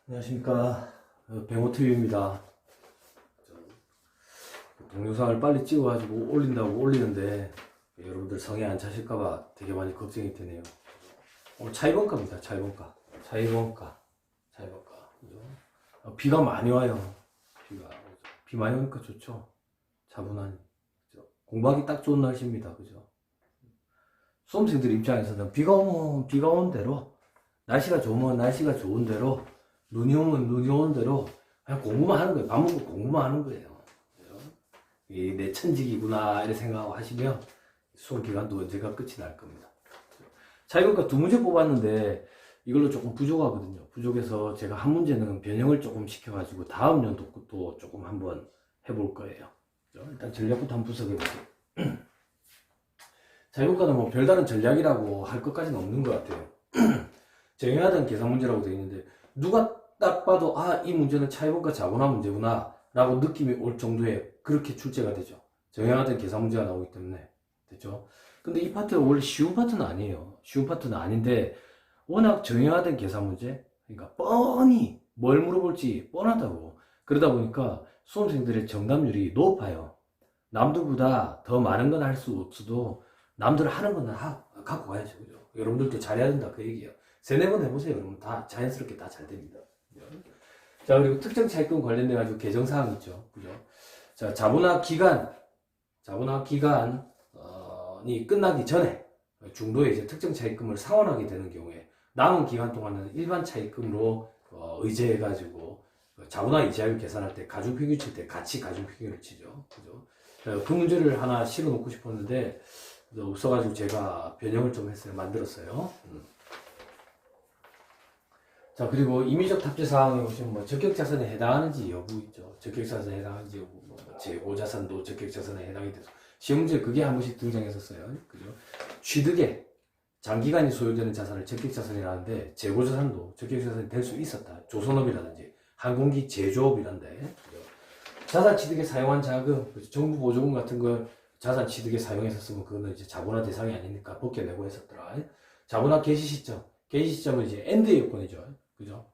안녕하십니까. 백호TV입니다. 동영상을 빨리 찍어가지고 올린다고 올리는데 여러분들 성에 안 차실까봐 되게 많이 걱정이 되네요. 오늘 차이번가입니다. 차이번가. 비가 많이 와요. 비 많이 오니까 좋죠. 차분하니. 그죠? 공부하기 딱 좋은 날씨입니다. 그죠? 수험생들 입장에서는 비가 오면 비가 오는 대로, 날씨가 좋으면 날씨가 좋은 대로, 눈이 오면 눈이 오는 대로 그냥 공부만 하는 거예요. 밥 먹고 공부만 하는 거예요. 이 내 천직이구나 이렇게 생각하고 하시면 수험 기간도 언젠가 끝이 날 겁니다. 자기가 두 문제 뽑았는데 이걸로 조금 부족하거든요. 부족해서 제가 한 문제는 변형을 조금 시켜가지고 다음 연도도 조금 한번 해볼 거예요. 일단 전략부터 한번 분석해 볼게요. 자기국가는 뭐 별다른 전략이라고 할 것까지는 없는 것 같아요. 정해야된 계산 문제라고 되어 있는데 누가 딱 봐도 이 문제는 차이번가 자본화 문제구나 라고 느낌이 올 정도의 그렇게 출제가 되죠. 정해야된 계산 문제가 나오기 때문에. 됐죠? 근데 이 파트가 원래 쉬운 파트는 아니에요. 쉬운 파트는 아닌데 워낙 정해야된 계산 문제, 그러니까 뻔히 뭘 물어볼지 뻔하다고. 그러다 보니까 수험생들의 정답률이 높아요. 남들보다 더 많은 건 할 수 없어도 남들 하는 건 갖고 가야죠. 그죠? 여러분들도 잘해야 된다 그 얘기예요. 세네 번 해보세요. 여러분 다 자연스럽게 다 잘 됩니다. 자, 그리고 특정 차입금 관련돼 가지고 개정사항 있죠. 그죠? 자, 자본화 기간이 끝나기 전에 중도에 이제 특정 차입금을 상환하게 되는 경우에 남은 기간 동안은 일반 차입금으로 의제해 가지고 자본화 이자율 계산할 때 가중평균 칠 때 같이 가중평균을 치죠. 그죠? 그 문제를 하나 실어 놓고 싶었는데 없어가지고 제가 변형을 좀 했어요. 만들었어요. 자, 그리고 임의적 탑재 사항에 보시면 뭐 적격자산에 해당하는지 여부 있죠. 적격자산에 해당하는지 여부, 뭐 재고자산도 적격자산에 해당이 돼서 시험 문제 그게 한 번씩 등장했었어요. 그죠? 취득에 장기간이 소요되는 자산을 적격자산이라는데 재고자산도 적격자산이 될 수 있었다. 조선업이라든지 항공기 제조업이란데. 그죠? 자산 취득에 사용한 자금, 정부 보조금 같은 걸 자산 취득에 사용했었으면 그거는 이제 자본화 대상이 아니니까 벗겨내고 했었더라. 자본화 개시 시점은 이제 엔드 요건이죠. 그죠?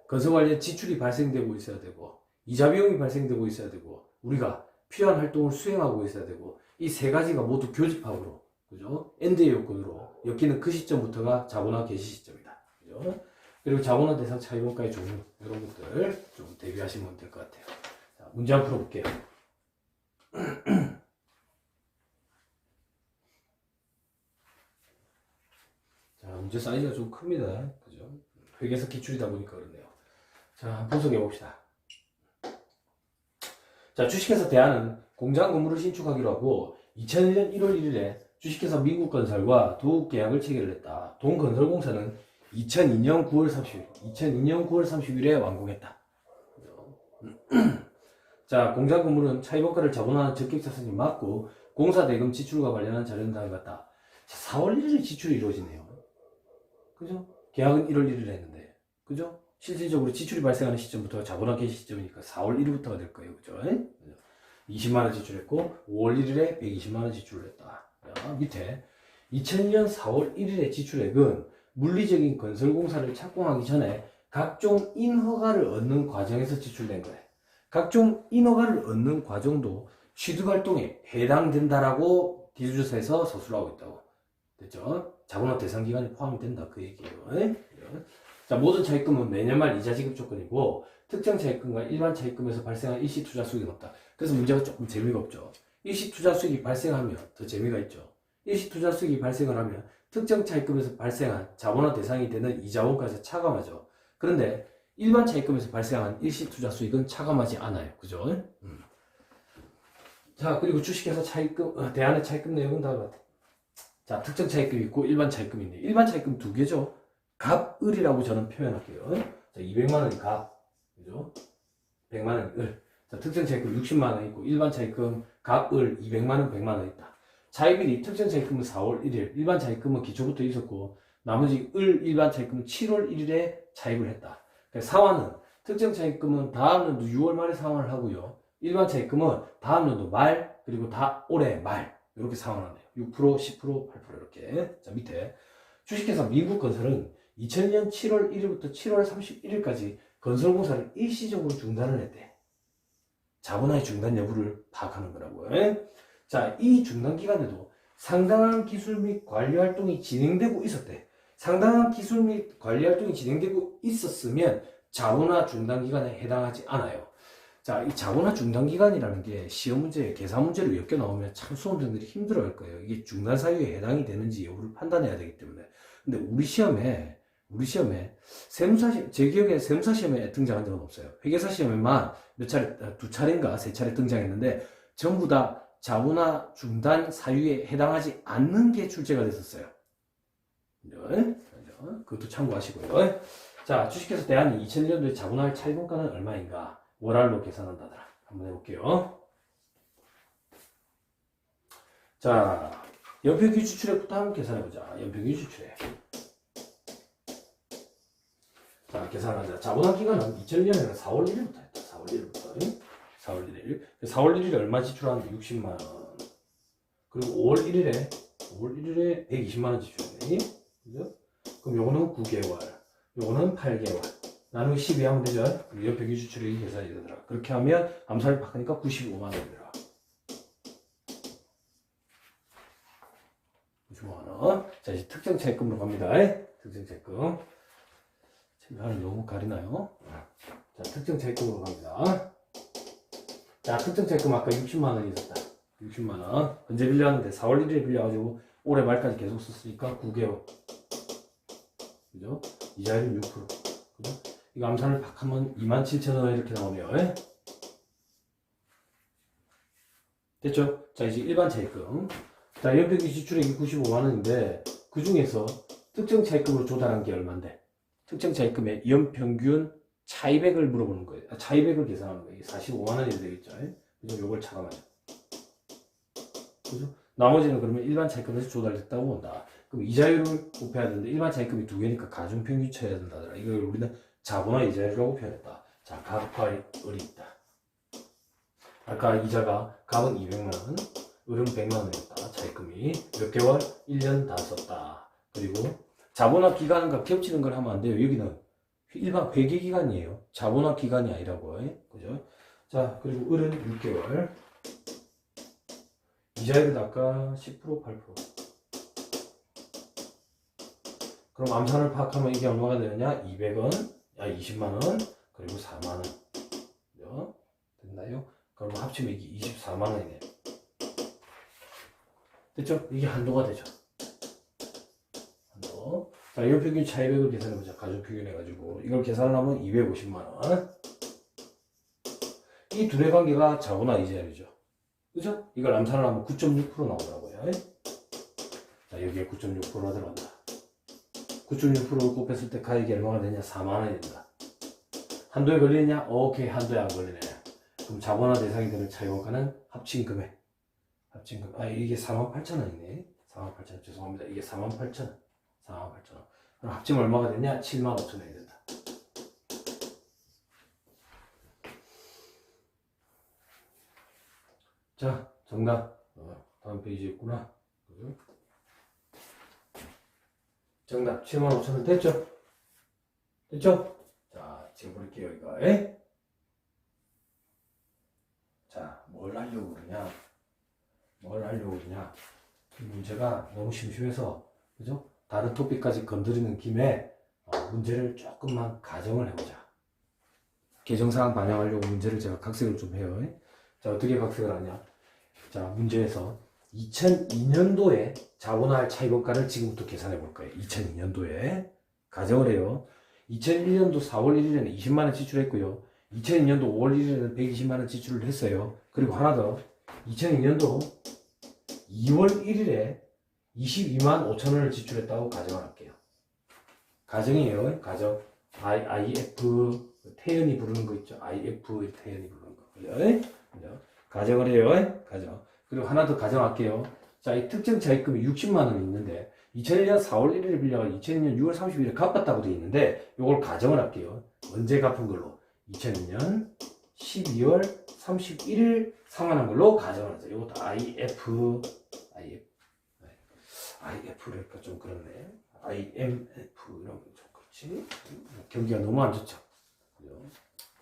건설 관련 지출이 발생되고 있어야 되고, 이자 비용이 발생되고 있어야 되고, 우리가 필요한 활동을 수행하고 있어야 되고, 이 세 가지가 모두 교집합으로, 그죠? 엔드의 요건으로 엮이는 그 시점부터가 자본화 개시 시점이다. 그죠? 그리고 자본화 대상 차이원가의 종류, 이런 것들 좀 대비하시면 될 것 같아요. 자, 문제 한번 풀어볼게요. 자, 문제 사이즈가 좀 큽니다. 그죠? 회계사 기출이다 보니까 그렇네요. 자, 한번 분석해 봅시다. 자, 주식회사 대한은 공장 건물을 신축하기로 하고 2001년 1월 1일에 주식회사 민국건설과 도읍 계약을 체결을 했다. 동건설공사는 2002년 9월 30일에 완공했다. 자, 공장 건물은 차이번가를 자본화한 적격자산이 맞고 공사 대금 지출과 관련한 자료는 다음과 같다. 자, 4월 1일에 지출이 이루어지네요. 그죠? 계약은 1월 1일에 했는데, 그죠? 실질적으로 지출이 발생하는 시점부터가 자본화 개시 시점이니까 4월 1일부터가 될 거예요. 그죠? 20만원 지출했고, 5월 1일에 120만원 지출을 했다. 자, 밑에 2000년 4월 1일의 지출액은 물리적인 건설공사를 착공하기 전에 각종 인허가를 얻는 과정에서 지출된 거예요. 각종 인허가를 얻는 과정도 취득활동에 해당된다라고 기술조사에서 서술을 하고 있다고. 됐죠? 자본화 대상 기간에 포함이 된다. 그 얘기예요. 자, 모든 차입금은 매년 말 이자 지급 조건이고, 특정 차입금과 일반 차입금에서 발생한 일시 투자 수익은 없다. 그래서 문제가 조금 재미가 없죠. 일시 투자 수익이 발생하면 더 재미가 있죠. 일시 투자 수익이 발생을 하면 특정 차입금에서 발생한 자본화 대상이 되는 이자원가에서 차감하죠. 그런데 일반 차입금에서 발생한 일시 투자 수익은 차감하지 않아요. 그죠? 자, 그리고 주식회사 차입금, 대안의 차입금 내용은 다음과 같아. 자, 특정 차입금이 있고 일반 차입금이 있네. 일반 차입금 두 개죠. 갑을이라고 저는 표현할게요. 자, 200만원이 갑, 그죠? 100만원이 을. 자, 특정 차입금 60만원 있고 일반 차입금 갑을 200만원, 100만원 있다. 차입일이 특정 차입금은 4월 1일, 일반 차입금은 기초부터 있었고 나머지 일반 차입금은 7월 1일에 차입을 했다. 그러니까 상환은 특정 차입금은 다음 연도 6월 말에 상환을 하고요. 일반 차입금은 다음 연도 말 그리고 올해 말 이렇게 상환하네요. 6%, 10%, 8% 이렇게. 자, 밑에 주식회사 민국건설은 2002년 7월 1일부터 7월 31일까지 건설공사를 일시적으로 중단을 했대. 자본화의 중단 여부를 파악하는 거라고요. 자, 이 중단 기간에도 상당한 기술 및 관리 활동이 진행되고 있었대. 상당한 기술 및 관리 활동이 진행되고 있었으면 자본화 중단 기간에 해당하지 않아요. 자, 이 자본화 중단 기간이라는 게 시험 문제, 계산 문제로 엮여 나오면 참 수험생들이 힘들어할 거예요. 이게 중단 사유에 해당이 되는지 여부를 판단해야 되기 때문에. 근데 우리 시험에 제 기억에 세무사 시험에 등장한 적은 없어요. 회계사 시험에만 두 차례인가 세 차례 등장했는데 전부 다 자본화 중단 사유에 해당하지 않는 게 출제가 됐었어요. 그것도 참고하시고요. 자, 주식회사 대한이 2001년도에 자본화할 차입원가는 얼마인가? 월알로 계산한다더라. 한번 해볼게요. 자, 연평균 지출액부터 한번 계산해보자. 연평균 지출액. 자, 계산하자. 자본화 기간은 2001년에는 4월 1일부터 했다. 4월 1일부터. 4월 1일. 4월 1일에 얼마 지출하는데 60만원. 그리고 5월 1일에 120만원 지출하네. 그죠? 그럼 요거는 9개월. 요거는 8개월. 나누기 12 하면 되죠? 연평균 지출액이 계산이 되더라. 그렇게 하면 암산을 바꾸니까 95만원이 되더라. 95만원. 자, 이제 특정 차입금으로 갑니다. 특정 차입금. 화면이 너무 가리나요? 자, 특정 차입금으로 갑니다. 자, 특정 차입금 아까 60만원이 있었다. 60만원. 언제 빌려왔는데 4월 1일에 빌려가지고 올해 말까지 계속 썼으니까 9개월. 그죠? 이자율은 6%. 그죠? 이거 암산을 팍 하면 27,000원 이렇게 나오네요. 됐죠? 자, 이제 일반 차입금. 자, 연평균 지출액이 95만원인데 그 중에서 특정 차입금으로 조달한 게 얼만데? 특정 차입금의 연평균 차입액을 물어보는 거예요. 차입액을 계산하는 거예요. 45만원이 되겠죠. 그죠? 요걸 차감하죠. 그죠? 나머지는 그러면 일반 차입금에서 조달됐다고 본다. 그럼 이자율을 곱해야 되는데 일반 차입금이 두 개니까 가중평균 쳐야 된다더라. 이걸 우리는 자본화 이자율이라고 표현했다. 자, 갑과 을이 있다. 아까 이자가 갑은 200만원, 을은 100만원이었다. 차입금이 몇 개월? 1년 다 썼다. 그리고 자본화 기간과 겹치는 걸 하면 안 돼요. 여기는 일반 회계 기간이에요. 자본화 기간이 아니라고. 그죠? 자, 그리고 을은 6개월. 이자율은 아까 10%, 8%. 그럼 암산을 파악하면 이게 얼마가 되느냐? 20만원, 그리고 4만원. 그죠? 됐나요? 그럼 합치면 이게 24만원이네요. 됐죠? 이게 한도가 되죠. 한도. 자, 연평균 차입액을 계산해보자. 가중평균 해가지고. 이걸 계산하면 250만원. 이 둘의 관계가 자본화 이자율이죠. 그죠? 이걸 암산을 하면 9.6% 나오더라고요. 자, 여기에 9.6%가 들어간다. 9.6%를 곱했을 때 가액이 얼마가 되냐? 4만원이 된다. 한도에 걸리느냐? 오케이, 한도에 안 걸리네. 그럼 자본화 대상이 되는 차입원가는 합친 금액. 이게 48,000원이네. 48,000원. 죄송합니다. 이게 48,000원. 48,000원. 그럼 합치면 얼마가 되냐? 75,000원이 된다. 자, 정답. 다음 페이지에 있구나. 정답 75,000원 됐죠? 됐죠? 자, 지금 볼게요, 이거. 자, 뭘 하려고 그러냐? 이 문제가 너무 심심해서, 그죠? 다른 토픽까지 건드리는 김에 문제를 조금만 가정을 해보자. 개정사항 반영하려고 문제를 제가 각색을 좀 해요. 자, 어떻게 각색을 하냐? 자, 문제에서 2002년도에 자본화할 차입원가를 지금부터 계산해 볼 거예요. 2002년도에 가정을 해요. 2001년도 4월 1일에는 20만원 지출했고요. 2002년도 5월 1일에는 120만원 지출을 했어요. 그리고 하나 더, 2002년도 2월 1일에 22만 5천원을 지출했다고 가정을 할게요. 가정이에요. 가정. IF 태연이 부르는 거 있죠. IF 태연이 부르는 거. 그죠? 가정을 해요. 가정. 그리고 하나 더 가정할게요. 자, 이 특정 차입금이 60만원이 있는데 2001년 4월 1일에 빌려가 2002년 6월 30일에 갚았다고 되어 있는데 이걸 가정을 할게요. 언제 갚은 걸로? 2002년 12월 31일 상환한 걸로 가정을 하죠. 이것도 IF랄까 좀 그렇네. IMF 이런 거 좀 그렇지? 경기가 너무 안 좋죠. 그죠?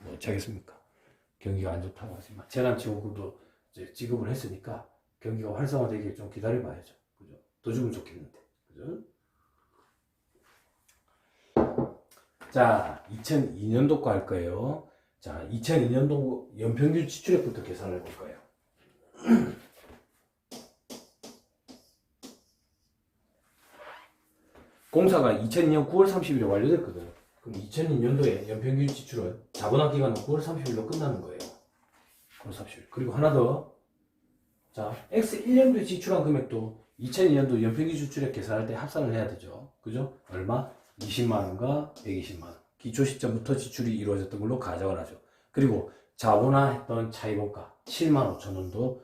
뭐 어쩌겠습니까? 경기가 안 좋다고 하지만 재난지원금도 이제 지급을 했으니까 경기가 활성화되길 좀 기다려봐야죠. 그죠? 더 주면 좋겠는데. 그죠? 자, 2002년도 거 할 거예요. 자, 2002년도 연평균 지출액부터 계산을 해볼 거예요. 공사가 2002년 9월 30일에 완료됐거든. 그럼 2002년도에 연평균 지출은 자본화 기간은 9월 30일로 끝나는 거예요. 9월 30일. 그리고 하나 더. 자, X 1년도에 지출한 금액도 2002년도 연평균 지출액 계산할 때 합산을 해야 되죠. 그죠? 얼마? 20만원과 120만원. 기초 시점부터 지출이 이루어졌던 걸로 가정을 하죠. 그리고 자본화했던 차입원가 7만 5천 원도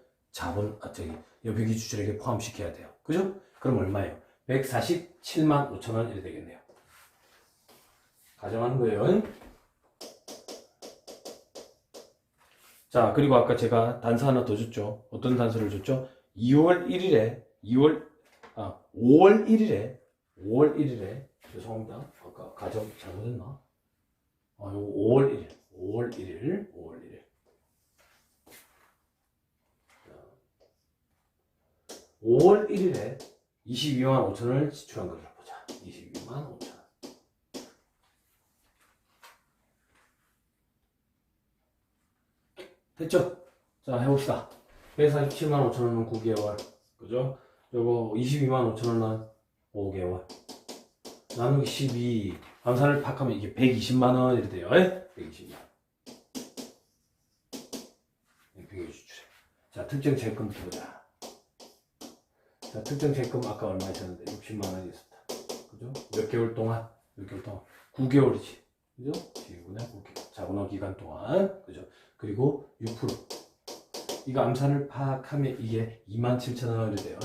연평균 지출액에 포함시켜야 돼요. 그죠? 그럼 얼마예요? 147만 5천 원 이렇게 되겠네요. 가정하는 거예요. 자, 그리고 아까 제가 단서 하나 더 줬죠. 어떤 단서를 줬죠? 5월 1일에 죄송합니다. 아까 가정 잘못했나? 요거 5월 1일. 5월 1일에 22만 5천 원을 지출한 것을 보자. 22만 5천 원. 됐죠? 자, 해봅시다. 147만 5천 원은 9개월. 그죠? 요거 22만 5천 원은 5개월. 나누기 12. 감산을 팍 하면 이게 120만 원 이렇게 돼요. 120만 원. 연평균 지출액. 자, 특정 채권부터 보자. 자, 특정 채권 아까 얼마 있었는데 60만 원이 있었다. 그죠? 몇 개월 동안? 9개월이지. 그죠? 지금은 9개월. 자본화 기간 동안. 그죠? 그리고 6%. 이거 암산을 파악하면 이게 27,000원이 돼요.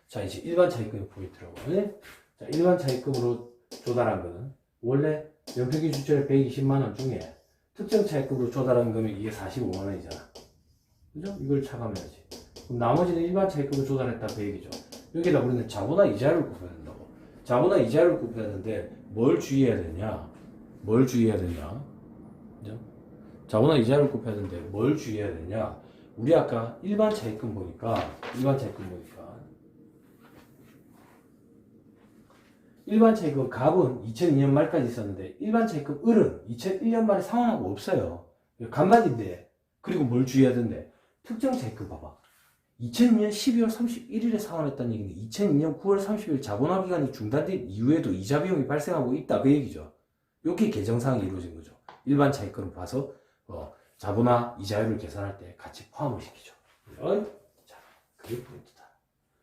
자, 이제 일반 차입금이 포인트라고. 자, 일반 차입금으로 조달한 거는 원래 연평균 지출액 120만원 중에 특정 차입금으로 조달한 금액이 이게 45만원이잖아. 그죠? 이걸 차감해야지. 그럼 나머지는 일반 차입금으로 조달했다 그 얘기죠. 여기다 우리는 자본화 이자율을 곱해야 된다고. 자본화 이자율을 곱해야 되는데 뭘 주의해야 되냐? 그죠? 자본화 이자율을 곱해야 되는데 뭘 주의해야 되냐? 우리 아까 일반 차입금 보니까 일반 차입금 갑은 2002년 말까지 있었는데 일반 차입금 을은 2001년 말에 상환하고 없어요. 간반인데. 그리고 뭘 주의해야 되는데 특정 차입금 봐봐. 2002년 12월 31일에 상환했다는 얘기는 2002년 9월 30일 자본화 기간이 중단된 이후에도 이자 비용이 발생하고 있다 그 얘기죠. 이렇게 개정사항이 이루어진 거죠. 일반 차입금을 봐서 자본화 이자율을 계산할 때 같이 포함을 시키죠. 자, 그게 포인트다.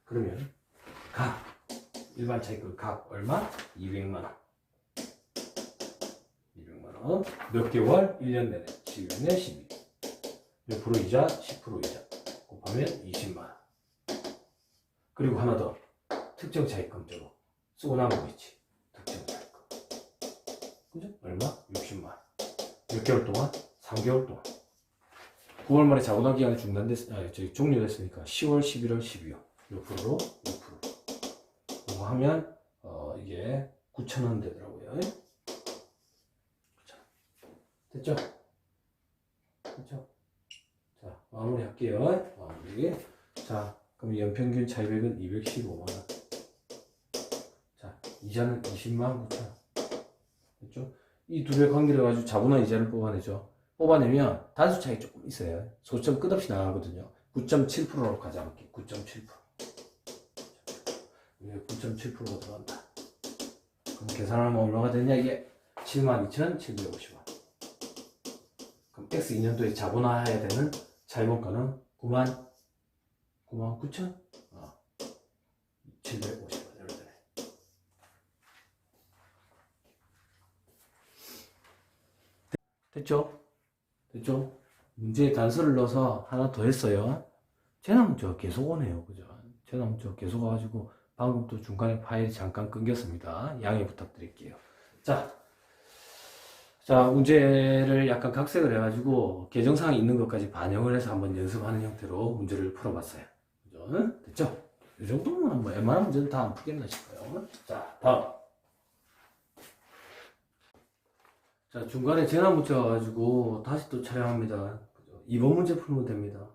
그러면 일반 차입금 각 얼마? 200만원. 200만원. 몇 개월? 1년 내내. 12년 12. 몇 프로 이자? 10% 이자. 곱하면 20만원. 그리고 하나 더. 특정 차입금적으로 쓰고 남은 거 있지. 특정 차입금. 그죠? 얼마? 60만원. 몇 개월 동안? 3개월 동안. 9월 말에 자본화 기간이 종료됐으니까 10월, 11월, 12월. 몇 프로로? 6%. 이거 하면 이게 9,000원 되더라고요. 됐죠? 자, 마무리 할게요. 자, 그럼 연평균 차입액은 215만원. 자, 이자는 20만 9천원. 됐죠? 이 둘의 관계를 가지고 자본화 이자를 뽑아내죠. 뽑아내면 단수 차이 조금 있어요. 소점 끝없이 나가거든요. 9.7%로 가져갈게요. 9.7%. 9.7%가 들어간다. 그럼 계산하면 얼마가 되냐? 이게 72,750원. 그럼 X 2년도에 자본화해야 되는 차입원가는 99,750원. 여러분들. 됐죠? 문제에 단서를 넣어서 하나 더 했어요. 재난문제가 계속 오네요. 그죠? 재난문제가 계속 와가지고 방금 또 중간에 파일이 잠깐 끊겼습니다. 양해 부탁드릴게요. 자, 문제를 약간 각색을 해가지고 개정사항이 있는 것까지 반영을 해서 한번 연습하는 형태로 문제를 풀어봤어요. 그죠? 됐죠? 이 정도면 뭐 웬만한 문제는 다 안 풀겠나 싶어요. 자, 다음. 자, 중간에 전화 문자가 와가지고 다시 또 촬영합니다. 이번 문제 풀면 됩니다.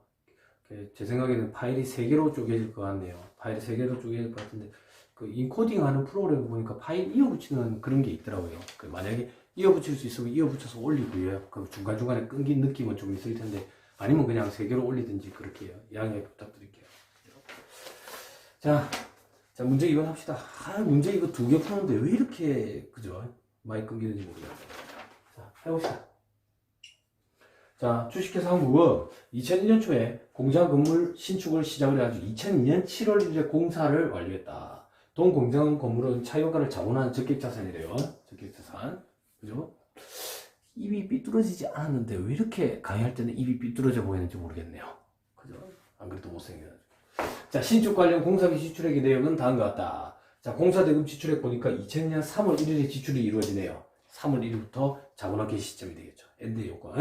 제 생각에는 파일이 3개로 쪼개질 것 같네요. 파일이 3개로 쪼개질 것 같은데, 그 인코딩 하는 프로그램 보니까 파일 이어붙이는 그런 게 있더라고요. 만약에 이어붙일 수 있으면 이어붙여서 올리고요. 그럼 중간중간에 끊긴 느낌은 좀 있을 텐데, 아니면 그냥 3개로 올리든지 그렇게 해요. 양해 부탁드릴게요. 자, 문제 이번 합시다. 문제 이거 2개 푸는데 왜 이렇게, 그죠? 많이 끊기는지 모르겠어요. 자, 해봅시다. 자, 주식회사 한국은 2001년 초에 공장 건물 신축을 시작을 해가지고 2002년 7월 1일에 공사를 완료했다. 동 공장 건물은 차이원가를 자본하는 적격자산이래요. 적격자산. 그죠? 입이 삐뚤어지지 않았는데 왜 이렇게 강의할 때는 입이 삐뚤어져 보이는지 모르겠네요. 그죠? 안 그래도 못생겨가지고. 자, 신축 관련 공사비 지출액의 내역은 다음과 같다. 자, 공사대금 지출액 보니까 2002년 3월 1일에 지출이 이루어지네요. 3월 1일부터 자본화 개시 시점이 되겠죠. 엔드 요건.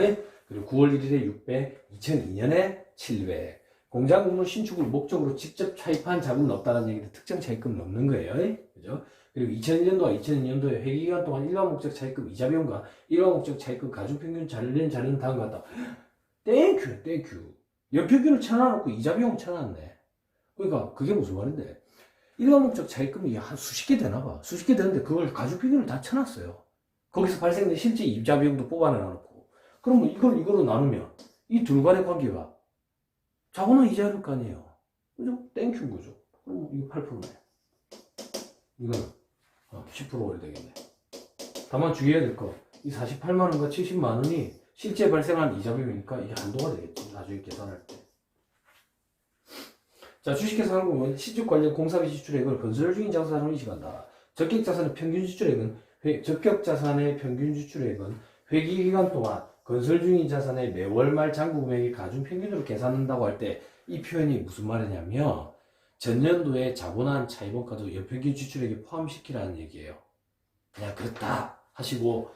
그리고 9월 1일에 600, 2002년에 700. 공장 건물 신축을 목적으로 직접 차입한 자금은 없다는 얘기인데 특정 차입금은 없는 거예요. 그죠? 그리고 2001년도와 2002년도에 회계기간 동안 일반 목적 차입금 이자 비용과 일반 목적 차입금 가중평균 관련 자료는 다음과 같다. 땡큐. 연평균을 쳐놔놓고 이자 비용 쳐놨네. 그러니까 그게 무슨 말인데, 일반 목적 차입금이 한 수십 개 되나봐. 수십 개 되는데 그걸 가중평균을 다 쳐놨어요. 거기서 발생된 실제 이자 비용도 뽑아내놓고. 그러면 이거로 나누면 이 둘 간의 관계가 자본화 이자일 거 아니에요. 그죠? 땡큐인 거죠. 그럼 이거 8%네. 이거는 10%가 되겠네. 다만 주의해야 될 거, 이 48만원과 70만원이 실제 발생한 이자 비용이니까 이게 한도가 되겠지. 나중에 계산할 때. 자, 주식회사 한국은 시축 관련 공사비 지출액을 건설 중인 자산으로 인식한다. 적격자산의 평균 지출액은 회기기간 동안 건설 중인 자산의 매월 말 잔고 금액의 가중 평균으로 계산한다고 할 때 이 표현이 무슨 말이냐면 전년도에 자본한 차입원가도 연평균 지출액에 포함시키라는 얘기예요. 그냥 그렇다 하시고,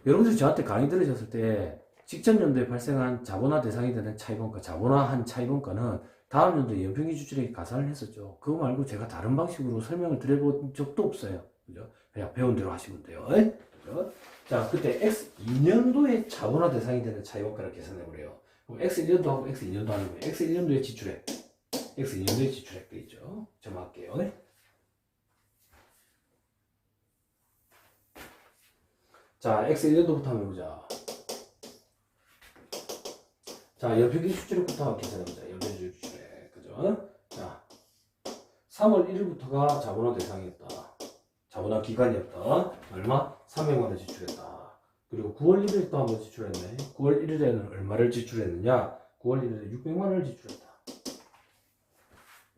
여러분들이 저한테 강의 들으셨을 때 직전 연도에 발생한 자본화 대상이 되는 차입원가, 자본화한 차입원가는 다음 연도에 연평균 지출액에 가산을 했었죠. 그거 말고 제가 다른 방식으로 설명을 드려본 적도 없어요. 그죠? 그냥 배운 대로 하시면 돼요. 그죠? 자, 그때 X2년도에 자본화 대상이 되는 차입원가를 계산해보래요. 그럼 X1년도하고 X2년도 하는 거예요. X1년도의 지출액, X2년도의 지출액 돼 있죠. 점할게요. 자, X1년도부터 한번 해보자. 자, 연평균 지출액부터 한번 계산해보자. 연평균 지출액. 그죠? 자, 3월 1일부터가 자본화 대상이었다. 자본화 기간이었다. 얼마? 300만원 지출했다. 그리고 9월 1일에 또 한번 지출했네. 9월 1일에는 얼마를 지출했느냐? 9월 1일에 600만원을 지출했다.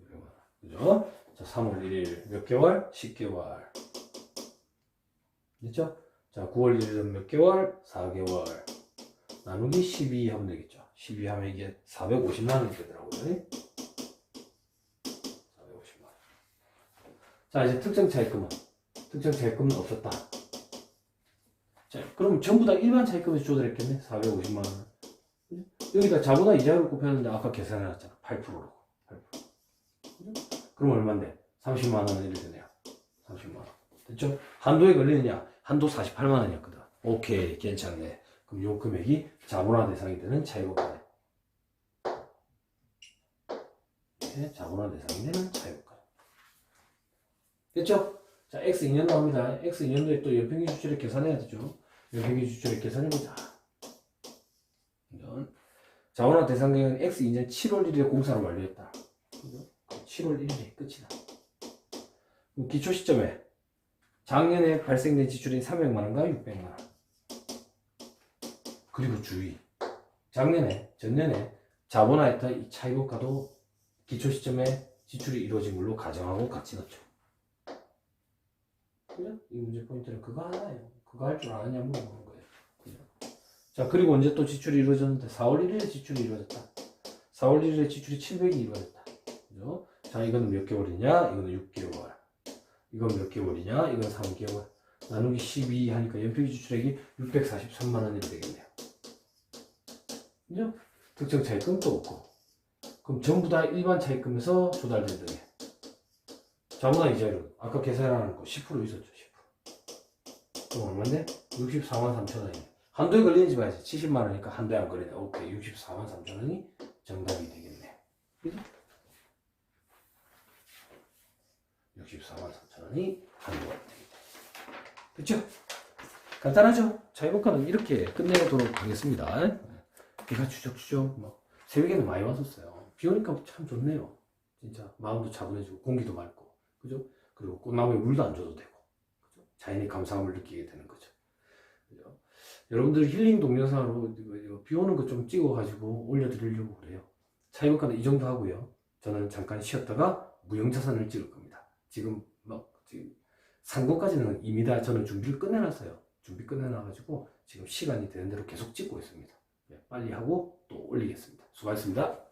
600만원. 그죠? 자, 3월 1일 몇 개월? 10개월. 됐죠? 자, 9월 1일은 몇 개월? 4개월. 나누기 12 하면 되겠죠. 12 하면 이게 450만원이 되더라고요. 450만원. 자, 이제 특정 차입금은 없었다. 자, 그럼 전부 다 일반 차입금에서 조달했겠네? 450만원. 여기다 자본화 이자율을 곱했는데 아까 계산해놨잖아. 8%라고. 8%. 그럼 얼만데? 30만원은 이렇게 되네요. 30만원. 됐죠? 한도에 걸리느냐? 한도 48만원이었거든. 오케이, 괜찮네. 그럼 요 금액이 자본화 대상이 되는 차입원가네. 네, 자본화 대상이 되는 차입원가. 됐죠? 자, X2년도 합니다. X2년도에 또 연평균 지출액 계산해야 되죠. 연평균 지출액 계산해보자. 자본화 대상액은 X2년 7월 1일에 공사를 완료했다. 7월 1일에 끝이다. 기초 시점에 작년에 발생된 지출인 300만원과 600만원. 그리고 주의. 전년에 자본화했던 이 차입원가도 기초 시점에 지출이 이루어진 걸로 가정하고 같이 넣죠. 그죠? 이 문제 포인트는 그거 하나예요. 그거 할 줄 아느냐 물어보는 거예요. 그죠? 자, 그리고 언제 또 지출이 이루어졌는데 4월 1일에 지출이 이루어졌다. 4월 1일에 지출이 700이 이루어졌다. 그죠? 자, 이거는 몇 개월이냐? 이거는 6개월. 이건 몇 개월이냐? 이건 3개월. 나누기 12 하니까 연평균 지출액이 643만원이 되겠네요. 그죠? 특정 차입금도 없고. 그럼 전부 다 일반 차입금에서 조달된 돈이에요. 자본한 이자율은 아까 계산하는 거 10% 있었죠. 10%. 그럼 얼마인데? 64만 3천 원이네. 한도에 걸리는지 봐야지. 70만 원이니까 한도에 안 걸리네. 오케이. 64만 3천 원이 정답이 되겠네. 그죠? 64만 3천 원이 한도가 되겠다. 그쵸? 간단하죠? 자유복합은 이렇게 끝내도록 하겠습니다. 비가 추적추적 뭐 새벽에는 많이 왔었어요. 비 오니까 참 좋네요. 진짜 마음도 차분해지고 공기도 맑고, 그죠? 그리고 꽃나무에 물도 안 줘도 되고, 그죠? 자연의 감사함을 느끼게 되는 거죠. 그죠? 여러분들 힐링 동영상으로 비 오는 거 좀 찍어가지고 올려드리려고 그래요. 자유복합은 이 정도 하고요. 저는 잠깐 쉬었다가 무형자산을 찍을 겁니다. 지금 산 곳까지는 이미 다 저는 준비를 끝내놨어요. 준비 끝내놔가지고 지금 시간이 되는 대로 계속 찍고 있습니다. 빨리 하고 또 올리겠습니다. 수고하셨습니다.